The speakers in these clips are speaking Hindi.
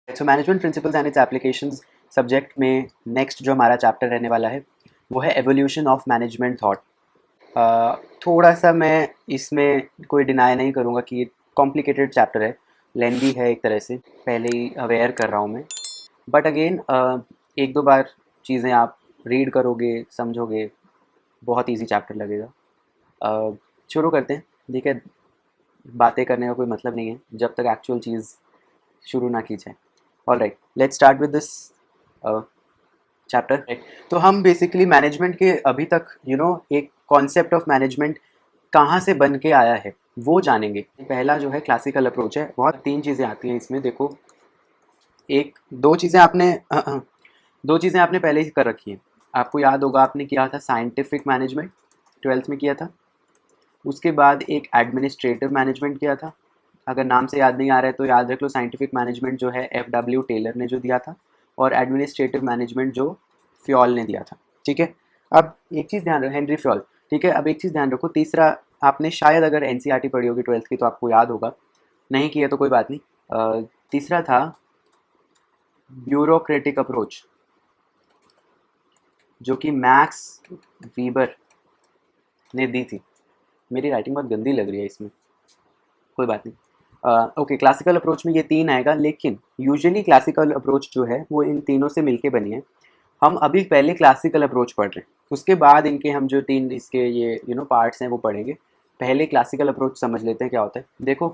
So management principles and it's applications subject में नेक्स्ट जो हमारा चैप्टर रहने वाला है वो है एवोल्यूशन ऑफ मैनेजमेंट थॉट। थोड़ा सा मैं इसमें कोई डिनाई नहीं करूँगा कि ये कॉम्प्लिकेटेड चैप्टर है, लेंदी है एक तरह से, पहले ही अवेयर कर रहा हूँ मैं। बट अगेन एक दो बार चीज़ें आप रीड करोगे, समझोगे, बहुत इजी चैप्टर लगेगा। शुरू करते हैं। ठीक है, बातें करने का कोई मतलब नहीं है जब तक एक्चुअल चीज़ शुरू ना की जाए। All right, let's start with this chapter. तो हम बेसिकली मैनेजमेंट के अभी तक एक कॉन्सेप्ट ऑफ मैनेजमेंट कहाँ से बन के आया है वो जानेंगे। पहला जो है क्लासिकल अप्रोच है। बहुत तीन चीज़ें आती हैं इसमें, देखो। एक दो चीज़ें आपने दो चीज़ें आपने पहले ही कर रखी हैं। आपको याद होगा आपने किया था साइंटिफिक मैनेजमेंट, ट्वेल्थ में किया था। उसके बाद एक एडमिनिस्ट्रेटिव मैनेजमेंट किया था। अगर नाम से याद नहीं आ रहा है तो याद रख लो, साइंटिफिक मैनेजमेंट जो है FW टेलर ने जो दिया था, और एडमिनिस्ट्रेटिव मैनेजमेंट जो फ्योल ने दिया था। ठीक है, अब एक चीज़ ध्यान रखो, हेनरी फ्योल। ठीक है, अब एक चीज़ ध्यान रखो, तीसरा आपने शायद अगर NCERT पढ़ी होगी ट्वेल्थ की तो आपको याद होगा, नहीं किया तो कोई बात नहीं। तीसरा था ब्यूरोक्रेटिक अप्रोच, जो कि मैक्स वीबर ने दी थी। मेरी राइटिंग बहुत गंदी लग रही है इसमें, कोई बात नहीं। ओके, क्लासिकल अप्रोच में ये तीन आएगा, लेकिन यूजुअली क्लासिकल अप्रोच जो है वो इन तीनों से मिलके बनी है। हम अभी पहले क्लासिकल अप्रोच पढ़ रहे हैं, उसके बाद इनके हम जो तीन इसके ये पार्ट्स हैं वो पढ़ेंगे। पहले क्लासिकल अप्रोच समझ लेते हैं क्या होता है। देखो,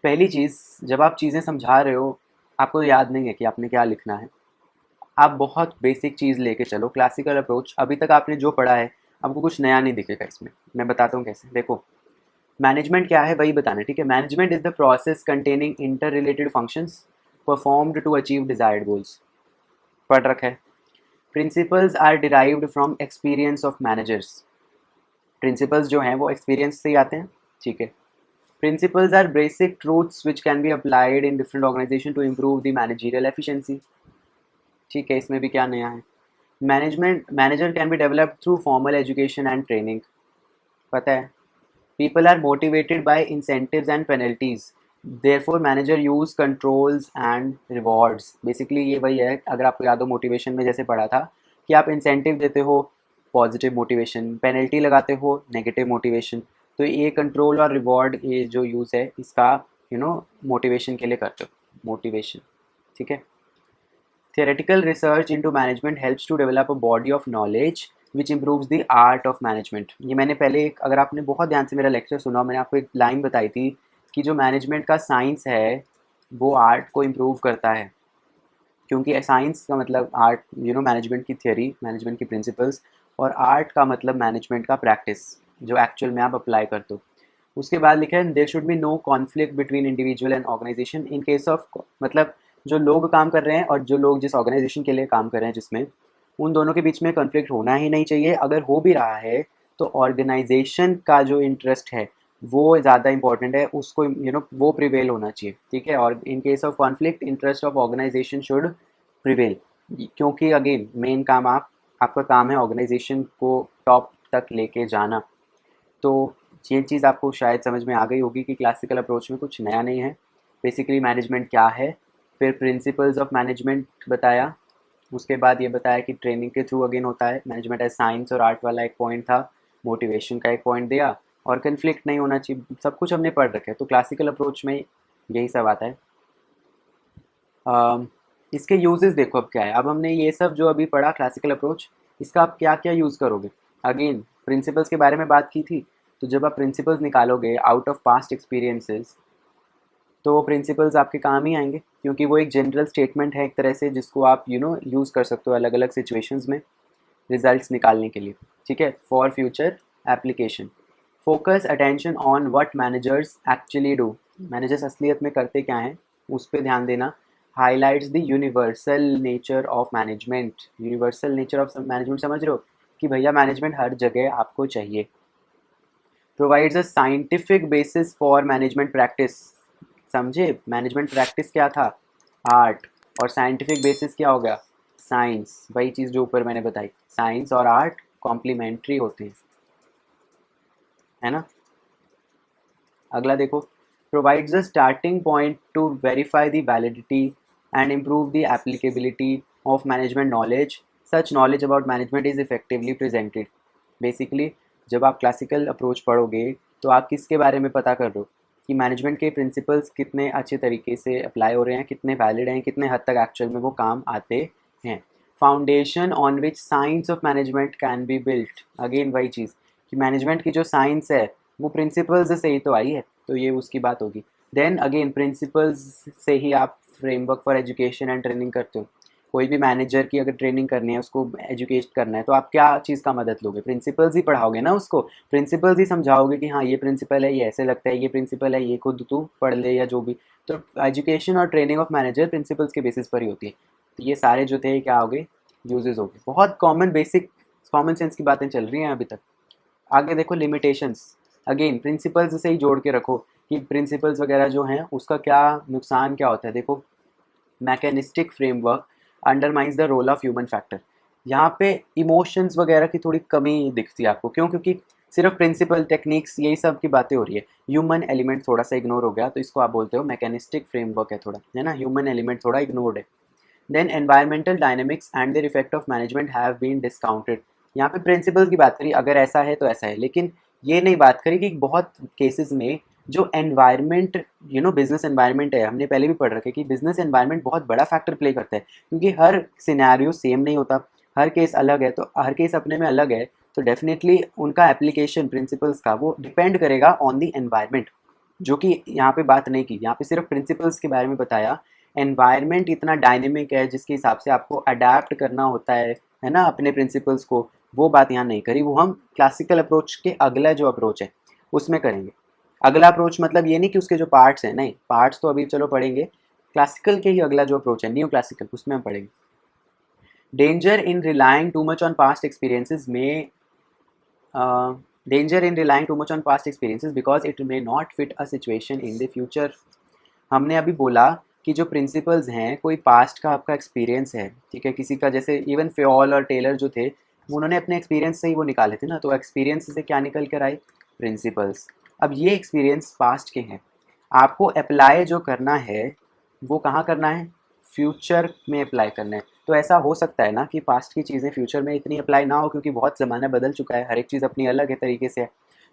पहली चीज़, जब आप चीज़ें समझा रहे हो, आपको याद नहीं है कि आपने क्या लिखना है। आप बहुत बेसिक चीज़ लेके चलो। क्लासिकल अप्रोच अभी तक आपने जो पढ़ा है, आपको कुछ नया नहीं दिखेगा इसमें। मैं बताता हूँ कैसे। देखो, मैनेजमेंट क्या है वही बताना है, ठीक है। Management is the process containing inter related functions performed to achieve desired goals. पढ़ रखा है। Principles are derived from experience of managers. Principles जो हैं वो एक्सपीरियंस से ही आते हैं, ठीक है। Principles are basic truths which can be applied in different organisation to improve the managerial efficiency. ठीक है, इसमें भी क्या नया है। Manager can be developed through formal education and training, पता है। People are motivated by incentives and penalties. Therefore, manager use controls and rewards. Basically ये वही है, अगर आपको याद हो मोटिवेशन में जैसे पढ़ा था कि आप इंसेंटिव देते हो पॉजिटिव मोटिवेशन, पेनल्टी लगाते हो नेगेटिव मोटिवेशन। तो ये कंट्रोल और रिवॉर्ड, ये जो यूज़ है इसका मोटिवेशन के लिए करते हो, मोटिवेशन। ठीक है। Theoretical research into management helps to develop a body of knowledge which improves the art of management. ये मैंने पहले अगर आपने बहुत ध्यान से मेरा लेक्चर सुना, मैंने आपको एक लाइन बताई थी कि जो मैनेजमेंट का साइंस है वो आर्ट को इम्प्रूव करता है। क्योंकि साइंस का मतलब आर्ट, मैनेजमेंट की थियोरी, मैनेजमेंट की प्रिंसिपल्स, और आर्ट का मतलब मैनेजमेंट का प्रैक्टिस जो एक्चुअल में आप अप्लाई करते हो। उसके बाद लिखा है there should be no conflict between individual and organisation in case of, मतलब जो लोग काम कर रहे हैं और जो लोग जिस ऑर्गेनाइजेशन के लिए काम कर रहे हैं जिसमें, उन दोनों के बीच में कॉन्फ्लिक्ट होना ही नहीं चाहिए। अगर हो भी रहा है तो ऑर्गेनाइजेशन का जो इंटरेस्ट है वो ज़्यादा इंपॉर्टेंट है, उसको वो प्रिवेल होना चाहिए। ठीक है, और in case of conflict interest of organisation should prevail. क्योंकि अगेन मेन काम आपका काम है ऑर्गेनाइजेशन को टॉप तक लेके जाना। तो ये चीज़ आपको शायद समझ में आ गई होगी कि क्लासिकल अप्रोच में कुछ नया नहीं है। बेसिकली मैनेजमेंट क्या है, फिर प्रिंसिपल्स ऑफ मैनेजमेंट बताया, उसके बाद ये बताया कि ट्रेनिंग के थ्रू अगेन होता है मैनेजमेंट। एज साइंस और आर्ट वाला एक पॉइंट था, मोटिवेशन का एक पॉइंट दिया, और कन्फ्लिक्ट नहीं होना चाहिए। सब कुछ हमने पढ़ रखा है, तो क्लासिकल अप्रोच में यही सब आता है। इसके यूजेस देखो अब क्या है। अब हमने ये सब जो अभी पढ़ा क्लासिकल अप्रोच, इसका आप क्या क्या यूज़ करोगे। अगेन प्रिंसिपल्स के बारे में बात की थी, तो जब आप प्रिंसिपल्स निकालोगे आउट ऑफ पास्ट एक्सपीरियंसेस, तो वो प्रिंसिपल्स आपके काम ही आएंगे, क्योंकि वो एक जनरल स्टेटमेंट है एक तरह से, जिसको आप यूज़ कर सकते हो अलग अलग सिचुएशंस में रिजल्ट्स निकालने के लिए। ठीक है, for future application. Focus attention on what managers actually do. Managers असलियत में करते क्या हैं उस पर ध्यान देना। Highlights the universal nature of management. Universal nature of management समझ रहे हो कि भैया मैनेजमेंट हर जगह आपको चाहिए। Provides a scientific basis for management practice. समझे, मैनेजमेंट प्रैक्टिस क्या था, आर्ट, और साइंटिफिक बेसिस क्या हो गया, साइंस। वही चीज़ जो ऊपर मैंने बताई, साइंस और आर्ट कॉम्प्लीमेंट्री होते हैं, है ना। अगला देखो, provides a starting point two verify the validity and improve the applicability of management knowledge. Such knowledge about management is effectively presented. Basically जब आप क्लासिकल अप्रोच पढ़ोगे तो आप किसके बारे में पता कर रहे हो कि मैनेजमेंट के प्रिंसिपल्स कितने अच्छे तरीके से अप्लाई हो रहे हैं, कितने वैलिड हैं, कितने हद तक एक्चुअल में वो काम आते हैं. Foundation on which science of management can be built. Again वही चीज़ कि मैनेजमेंट की जो साइंस है वो प्रिंसिपल्स से ही तो आई है, तो ये उसकी बात होगी. देन अगेन प्रिंसिपल्स से ही आप framework for education and training करते हो. कोई भी मैनेजर की अगर ट्रेनिंग करनी है, उसको एजुकेट करना है, तो आप क्या चीज़ का मदद लोगे? प्रिंसिपल्स ही पढ़ाओगे ना उसको. प्रिंसिपल्स ही समझाओगे कि हाँ ये प्रिंसिपल है, ये ऐसे लगता है, ये प्रिंसिपल है, ये खुद तू पढ़ ले या जो भी. तो एजुकेशन और ट्रेनिंग ऑफ मैनेजर प्रिंसिपल्स के बेसिस पर ही होती है. तो ये सारे जो थे क्या हो गए? यूजेस हो गए. बहुत कॉमन बेसिक कॉमन सेंस की बातें चल रही हैं अभी तक. आगे देखो लिमिटेशंस. अगेन प्रिंसिपल्स से ही जोड़ के रखो कि प्रिंसिपल्स वगैरह जो हैं उसका क्या नुकसान क्या होता है. देखो mechanistic framework undermines the role of human factor. यहाँ पे इमोशंस वगैरह की थोड़ी कमी दिखती है आपको. क्यों? क्योंकि सिर्फ प्रिंसिपल टेक्निक्स यही सब की बातें हो रही है. ह्यूमन एलिमेंट थोड़ा सा इग्नोर हो गया, तो इसको आप बोलते हो मैकेनिस्टिक फ्रेमवर्क है थोड़ा, है ना. ह्यूमन एलिमेंट थोड़ा इग्नोर्ड है. Then environmental dynamics and their effect of management have been discounted. यहाँ पे प्रिंसिपल्स की बात करी, अगर ऐसा है तो ऐसा है, लेकिन ये नहीं बात करी कि बहुत केसेस में जो एनवायरनमेंट बिजनेस एनवायरनमेंट है, हमने पहले भी पढ़ रखे कि बिजनेस एनवायरनमेंट बहुत बड़ा फैक्टर प्ले करता है. क्योंकि हर सिनेरियो सेम नहीं होता, हर केस अलग है, तो हर केस अपने में अलग है. तो डेफिनेटली उनका एप्लीकेशन प्रिंसिपल्स का वो डिपेंड करेगा ऑन दी एनवायरनमेंट, जो कि यहाँ पे बात नहीं की. यहाँ पे सिर्फ प्रिंसिपल्स के बारे में बताया. एनवायरनमेंट इतना डायनेमिक है जिसके हिसाब से आपको अडेप्ट करना होता है ना, अपने प्रिंसिपल्स को. वो बात यहाँ नहीं करी. वो हम क्लासिकल अप्रोच के अगला जो अप्रोच है उसमें करेंगे. अगला अप्रोच मतलब ये नहीं कि उसके जो पार्ट्स हैं, नहीं, पार्ट्स तो अभी चलो पढ़ेंगे. क्लासिकल के ही अगला जो अप्रोच है न्यू क्लासिकल, उसमें हम पढ़ेंगे. Danger in relying too much on past experiences में danger in relying too much on past experiences because it may not fit a situation in the future. हमने अभी बोला कि जो प्रिंसिपल्स हैं, कोई पास्ट का आपका एक्सपीरियंस है, ठीक है, किसी का, जैसे इवन फ्योल और टेलर जो थे उन्होंने अपने एक्सपीरियंस से ही वो निकाले थे ना. तो एक्सपीरियंस से क्या निकल कर आए? प्रिंसिपल्स. अब ये एक्सपीरियंस पास्ट के हैं, आपको अप्लाई जो करना है वो कहाँ करना है? फ्यूचर में अप्लाई करना है. तो ऐसा हो सकता है ना कि पास्ट की चीज़ें फ्यूचर में इतनी अप्लाई ना हो, क्योंकि बहुत ज़माना बदल चुका है, हर एक चीज़ अपनी अलग है तरीके से है.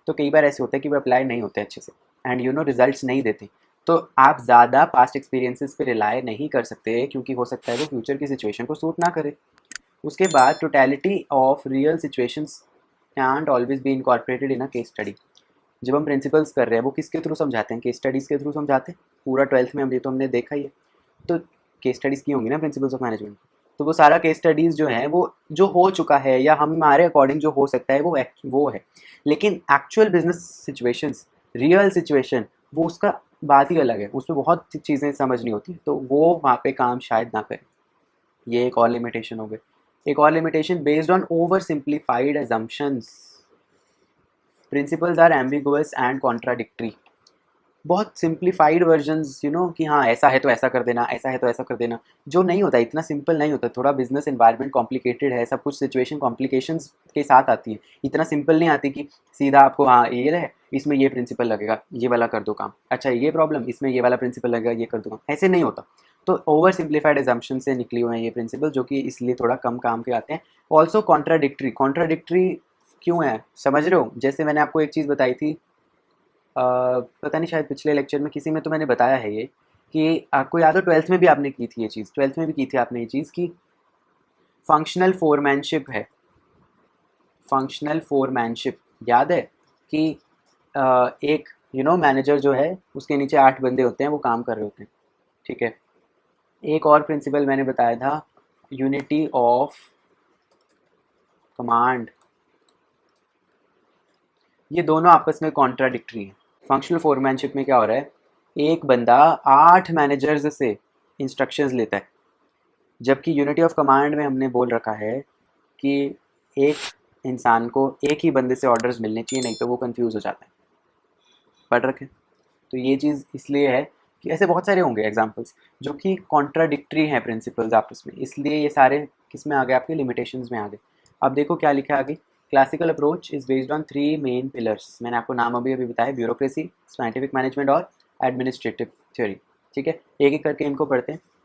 तो कई बार ऐसे होता है कि वो अप्लाई नहीं होते अच्छे से एंड रिजल्ट्स नहीं देते. तो आप ज़्यादा पास्ट एक्सपीरियंसेस पे रिलाय नहीं कर सकते, क्योंकि हो सकता है वो फ्यूचर की सिचुएशन को सूट ना करे. उसके बाद totality of real situations can't always be incorporated in a case study. जब हम प्रिंसिपल्स कर रहे हैं वो किसके थ्रू समझाते हैं? केस स्टडीज़ के थ्रू समझाते हैं. पूरा 12th में हम ये तो हमने देखा ही है. तो केस स्टडीज़ की होंगी ना प्रिंसिपल्स ऑफ मैनेजमेंट. तो वो सारा केस स्टडीज़ जो है वो जो हो चुका है या हमारे अकॉर्डिंग जो हो सकता है वो है. लेकिन actual business situations, real situation, वो उसका बात ही अलग है. उसमें बहुत चीज़ें समझनी होती, तो वो वहाँ पे काम शायद ना करें. ये एक और लिमिटेशन हो गई. एक और limitation, based on over simplified assumptions. Principles are ambiguous and contradictory. बहुत सिंप्लीफाइड वर्जन्स कि हाँ ऐसा है तो ऐसा कर देना, ऐसा है तो ऐसा कर देना, जो नहीं होता, इतना सिंपल नहीं होता. थोड़ा बिजनेस एनवायरनमेंट कॉम्प्लिकेटेड है, सब कुछ सिचुएशन कॉम्प्लिकेशंस के साथ आती है. इतना सिंपल नहीं आती कि सीधा आपको हाँ ये है, इसमें ये प्रिंसिपल लगेगा, ये वाला कर दो काम, अच्छा ये प्रॉब्लम, इसमें ये वाला प्रिंसिपल लगेगा, ये कर दो काम. ऐसे नहीं होता. तो ओवर सिंप्लीफाइड एजम्पशन से निकली हुए हैं ये प्रिंसिपल, जो कि इसलिए थोड़ा कम काम के आते हैं. Also contradictory. कॉन्ट्राडिक्टरी क्यों है समझ रहे हो? जैसे मैंने आपको एक चीज़ बताई थी, पता नहीं शायद पिछले लेक्चर में किसी में तो मैंने बताया है ये, कि आपको याद हो 12th में भी आपने की थी ये चीज़, 12th में भी की थी आपने ये चीज़ की फंक्शनल फोरमैनशिप है. फंक्शनल फोरमैनशिप याद है कि एक मैनेजर जो है उसके नीचे 8 बंदे होते हैं, वो काम कर रहे होते हैं, ठीक है. एक और प्रिंसिपल मैंने बताया था, यूनिटी ऑफ कमांड. ये दोनों आपस में कॉन्ट्राडिक्टरी हैं. फंक्शनल फोरमैनशिप में क्या हो रहा है? एक बंदा 8 मैनेजर्स से इंस्ट्रक्शंस लेता है, जबकि यूनिटी ऑफ कमांड में हमने बोल रखा है कि एक इंसान को एक ही बंदे से ऑर्डर्स मिलने चाहिए, नहीं तो वो कंफ्यूज हो जाता है. पढ़ रखे. तो ये चीज़ इसलिए है कि ऐसे बहुत सारे होंगे एग्जांपल्स जो कि कॉन्ट्राडिक्टरी हैं प्रिंसिपल्स आपस में, इसलिए ये सारे किस में आ गए? आपके लिमिटेशंस में आ गए. अब देखो क्या लिखा है आगे. Classical approach is based on 3 main pillars. मैंने आपको नाम अभी अभी बताया, ब्यूरोक्रेसी, साइंटिफिक मैनेजमेंट और एडमिनिस्ट्रेटिव थ्योरी. ठीक है, एक एक करके इनको पढ़ते हैं.